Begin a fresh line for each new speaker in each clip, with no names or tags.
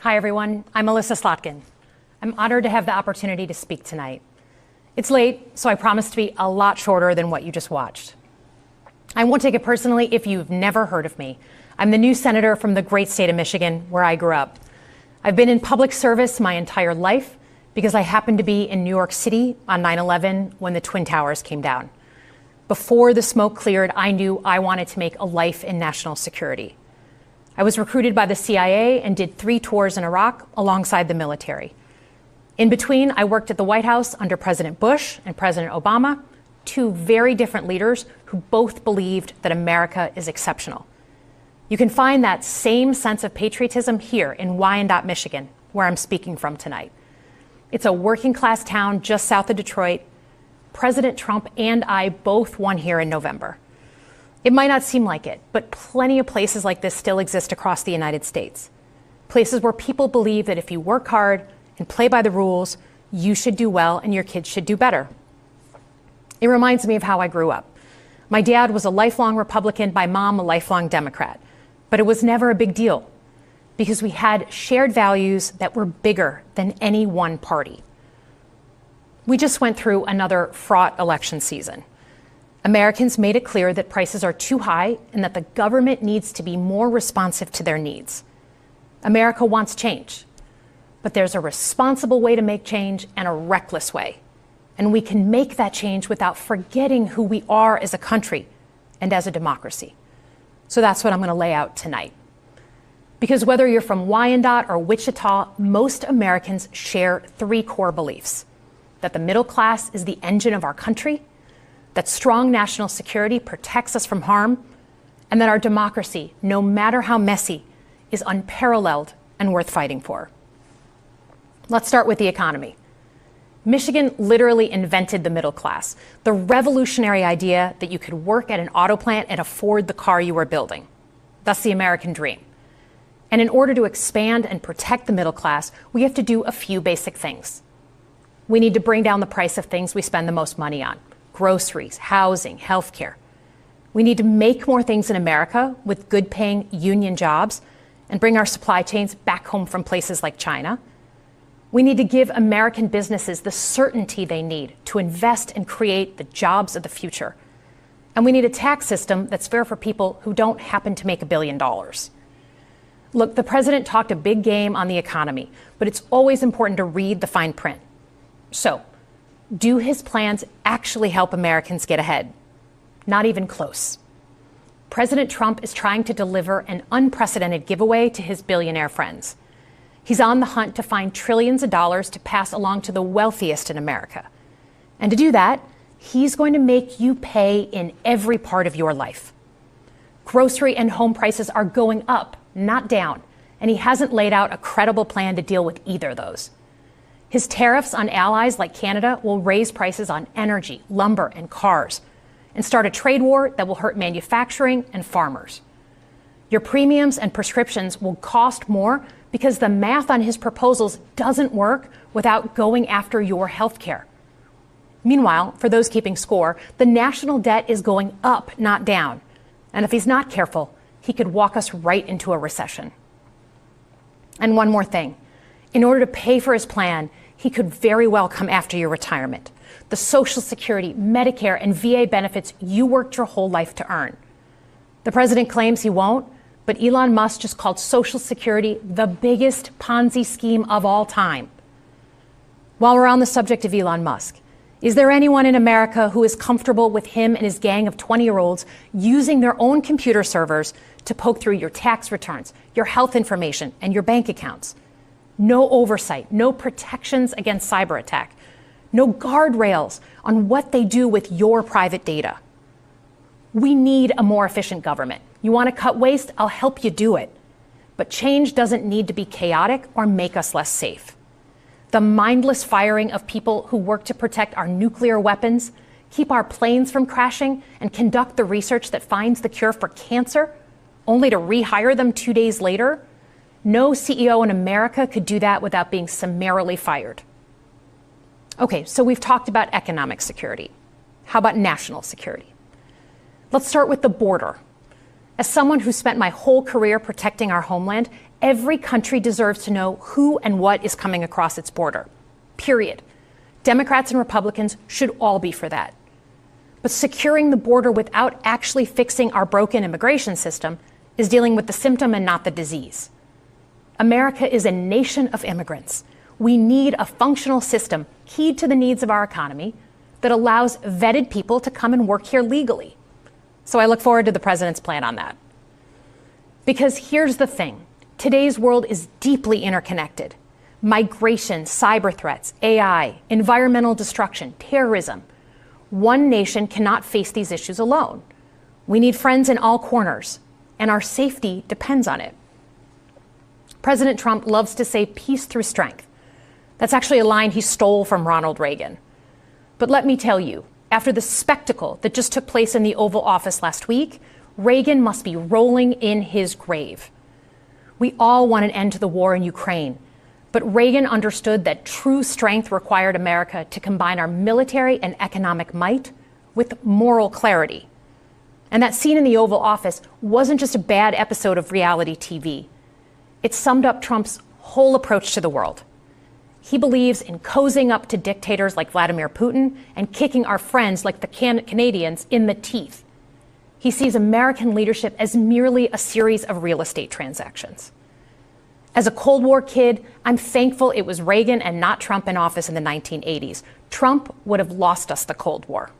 Hi, everyone. I'm Elissa Slotkin. I'm honored to have the opportunity to speak tonight. It's late, so I promise to be a lot shorter than what you just watched. I won't take it personally if you've never heard of me. I'm the new senator from the great state of Michigan, where I grew up. I've been in public service my entire life because I happened to be in New York City on 9/11 when the Twin Towers came down. Before the smoke cleared, I knew I wanted to make a life in national security. I was recruited by the CIA and did 3 tours in Iraq alongside the military. In between, I worked at the White House under President Bush and President Obama, 2 very different leaders who both believed that America is exceptional. You can find that same sense of patriotism here in Wyandotte, Michigan, where I'm speaking from tonight. It's a working class town just south of Detroit. President Trump and I both won here in November. It might not seem like it, but plenty of places like this still exist across the United States. Places where people believe that if you work hard and play by the rules, you should do well and your kids should do better. It reminds me of how I grew up. My dad was a lifelong Republican, my mom a lifelong Democrat. But it was never a big deal because we had shared values that were bigger than any one party. We just went through another fraught election season. Americans made it clear that prices are too high and that the government needs to be more responsive to their needs. America wants change, but there's a responsible way to make change and a reckless way. And we can make that change without forgetting who we are as a country and as a democracy. So that's what I'm going to lay out tonight. Because whether you're from Wyandotte or Wichita, most Americans share 3 core beliefs: that the middle class is the engine of our country, that strong national security protects us from harm, and that our democracy, no matter how messy, is unparalleled and worth fighting for. Let's start with the economy. Michigan literally invented the middle class, the revolutionary idea that you could work at an auto plant and afford the car you were building. That's the American dream. And in order to expand and protect the middle class, we have to do a few basic things. We need to bring down the price of things we spend the most money on: groceries, housing, healthcare. We need to make more things in America with good-paying union jobs and bring our supply chains back home from places like China. We need to give American businesses the certainty they need to invest and create the jobs of the future. And we need a tax system that's fair for people who don't happen to make $1 billion. Look, the president talked a big game on the economy, but it's always important to read the fine print. So, do his plans actually help Americans get ahead? Not even close. President Trump is trying to deliver an unprecedented giveaway to his billionaire friends. He's on the hunt to find trillions of dollars to pass along to the wealthiest in America. And to do that, he's going to make you pay in every part of your life. Grocery and home prices are going up, not down, and he hasn't laid out a credible plan to deal with either of those. His tariffs on allies like Canada will raise prices on energy, lumber, and cars, and start a trade war that will hurt manufacturing and farmers. Your premiums and prescriptions will cost more because the math on his proposals doesn't work without going after your health care. Meanwhile, for those keeping score, the national debt is going up, not down. And if he's not careful, he could walk us right into a recession. And one more thing. In order to pay for his plan, he could very well come after your retirement, the Social Security, Medicare, and VA benefits you worked your whole life to earn. The president claims he won't, but Elon Musk just called Social Security the biggest Ponzi scheme of all time. While we're on the subject of Elon Musk, is there anyone in America who is comfortable with him and his gang of 20-year-olds using their own computer servers to poke through your tax returns, your health information, and your bank accounts? No oversight, no protections against cyber attack, no guardrails on what they do with your private data. We need a more efficient government. You want to cut waste? I'll help you do it. But change doesn't need to be chaotic or make us less safe. The mindless firing of people who work to protect our nuclear weapons, keep our planes from crashing, and conduct the research that finds the cure for cancer, only to rehire them 2 days later, no CEO in America could do that without being summarily fired. Okay, so we've talked about economic security. How about national security? Let's start with the border. As someone who spent my whole career protecting our homeland, every country deserves to know who and what is coming across its border. Period. Democrats and Republicans should all be for that. But securing the border without actually fixing our broken immigration system is dealing with the symptom and not the disease. America is a nation of immigrants. We need a functional system keyed to the needs of our economy that allows vetted people to come and work here legally. So I look forward to the president's plan on that. Because here's the thing. Today's world is deeply interconnected. Migration, cyber threats, AI, environmental destruction, terrorism. One nation cannot face these issues alone. We need friends in all corners, and our safety depends on it. President Trump loves to say peace through strength. That's actually a line he stole from Ronald Reagan. But let me tell you, after the spectacle that just took place in the Oval Office last week, Reagan must be rolling in his grave. We all want an end to the war in Ukraine, but Reagan understood that true strength required America to combine our military and economic might with moral clarity. And that scene in the Oval Office wasn't just a bad episode of reality TV. It summed up Trump's whole approach to the world. He believes in cozying up to dictators like Vladimir Putin and kicking our friends like the Canadians in the teeth. He sees American leadership as merely a series of real estate transactions. As a Cold War kid, I'm thankful it was Reagan and not Trump in office in the 1980s. Trump would have lost us the Cold War.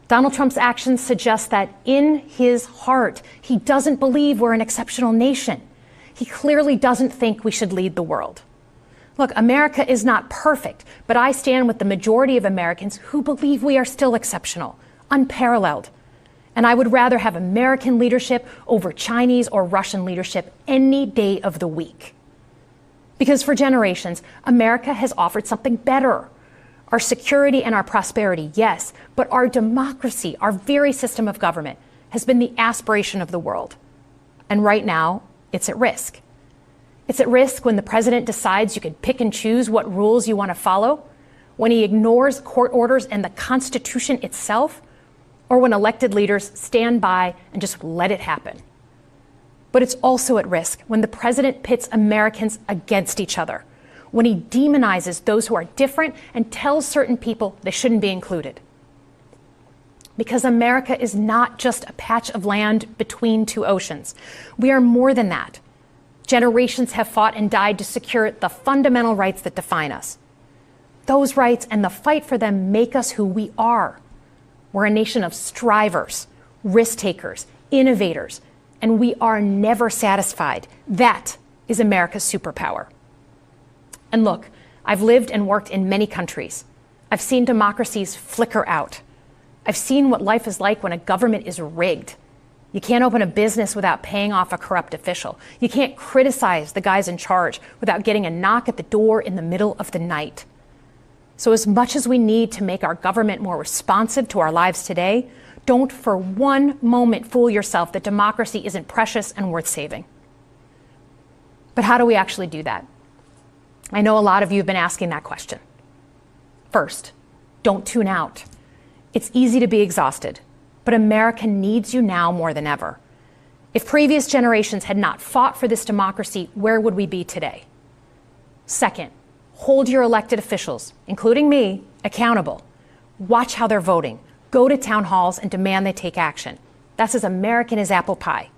Donald Trump's actions suggest that in his heart, he doesn't believe we're an exceptional nation. He clearly doesn't think we should lead the world. Look, America is not perfect, but I stand with the majority of Americans who believe we are still exceptional, unparalleled. And I would rather have American leadership over Chinese or Russian leadership any day of the week. Because for generations, America has offered something better. Our security and our prosperity, yes, but our democracy, our very system of government, has been the aspiration of the world. And right now, it's at risk. It's at risk when the president decides you can pick and choose what rules you want to follow, when he ignores court orders and the Constitution itself, or when elected leaders stand by and just let it happen. But it's also at risk when the president pits Americans against each other, when he demonizes those who are different and tells certain people they shouldn't be included. Because America is not just a patch of land between two oceans. We are more than that. Generations have fought and died to secure the fundamental rights that define us. Those rights and the fight for them make us who we are. We're a nation of strivers, risk takers, innovators, and we are never satisfied. That is America's superpower. And look, I've lived and worked in many countries. I've seen democracies flicker out. I've seen what life is like when a government is rigged. You can't open a business without paying off a corrupt official. You can't criticize the guys in charge without getting a knock at the door in the middle of the night. So as much as we need to make our government more responsive to our lives today, don't for one moment fool yourself that democracy isn't precious and worth saving. But how do we actually do that? I know a lot of you have been asking that question. First, don't tune out. It's easy to be exhausted, but America needs you now more than ever. If previous generations had not fought for this democracy, where would we be today? Second, hold your elected officials, including me, accountable. Watch how they're voting. Go to town halls and demand they take action. That's as American as apple pie.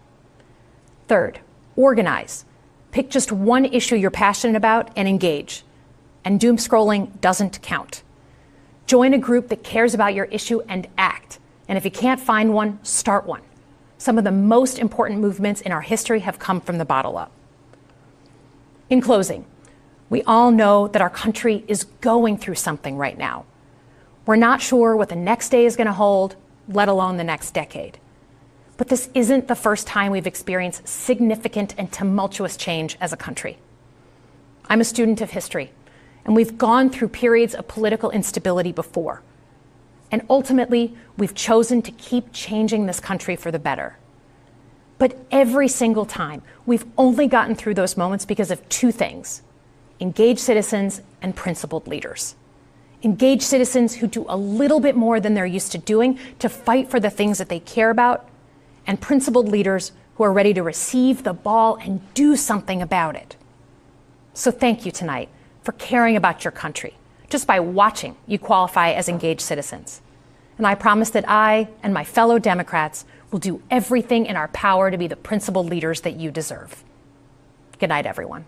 Third, organize. Pick just one issue you're passionate about and engage. And doom scrolling doesn't count. Join a group that cares about your issue and act. And if you can't find one, start one. Some of the most important movements in our history have come from the bottom up. In closing, we all know that our country is going through something right now. We're not sure what the next day is going to hold, let alone the next decade. But this isn't the first time we've experienced significant and tumultuous change as a country. I'm a student of history, and we've gone through periods of political instability before. And ultimately, we've chosen to keep changing this country for the better. But every single time, we've only gotten through those moments because of two things: engaged citizens and principled leaders. Engaged citizens who do a little bit more than they're used to doing to fight for the things that they care about, and principled leaders who are ready to receive the ball and do something about it. So thank you tonight for caring about your country. Just by watching, you qualify as engaged citizens. And I promise that I and my fellow Democrats will do everything in our power to be the principled leaders that you deserve. Good night, everyone.